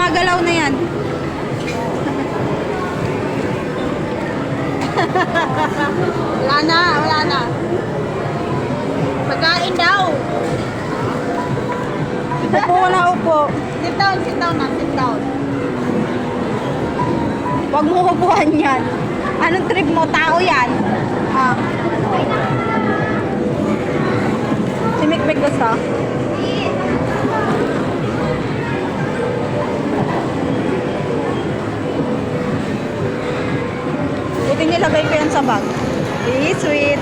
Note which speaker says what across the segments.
Speaker 1: gumagalaw na yan.
Speaker 2: Wala na, wala na. Pagkain daw.
Speaker 1: Upo na upo.
Speaker 2: Sit down na, sit down.
Speaker 1: Huwag mo upuan yan. Anong trip mo? Tao yan. Ah. Si Mikmik gusto? Buti nilagay ko yan sa bag. Sweet.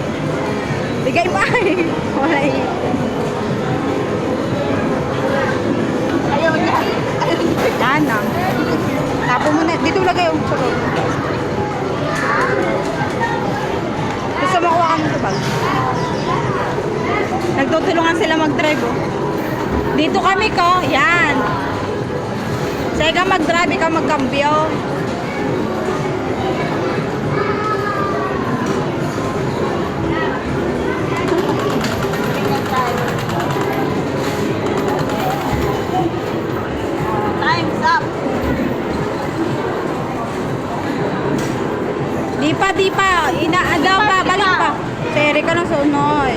Speaker 1: Bigay pa. Wala eh.
Speaker 2: Ayaw niya.
Speaker 1: Yan na. Tapo mo na. Dito lagay yung sa bag. Gusto mo kuha ka mo sa bag? Nagtutulungan sila mag-drive oh. Dito kami ko. Yan. Sa ikaw mag-drive, ikaw magkambyo.
Speaker 2: Time's up.
Speaker 1: Di pa. Inaadaw pa. Balik pa. Seri ka ng sunod.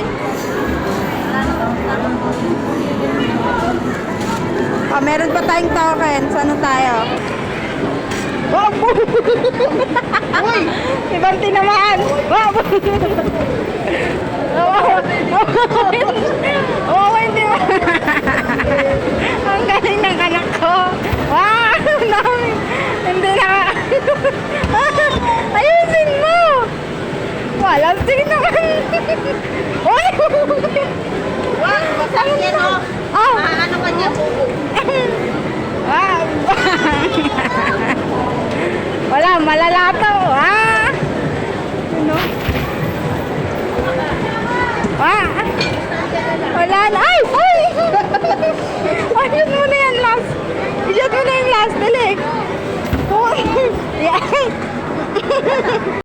Speaker 1: Ah, meron pa tayong tokens. Ano tayo? Wow!
Speaker 2: Uy!
Speaker 1: Ibang tinamaan! Wow! Oo, hindi ba? Ang galing ng anak ko. Wow! Ang dami. Hindi na. Ayusin mo! Walang naman. Uy!
Speaker 2: Wag, basag yan oh.
Speaker 1: Oh!
Speaker 2: Ano ka niya, bubo.
Speaker 1: Wow! Wala, malalato. Ah! Ano? Ah! Wala na. Ay! Ay! Ayun mo na yan last. Iyot mo na yung last. Dali. Oh! Yeah.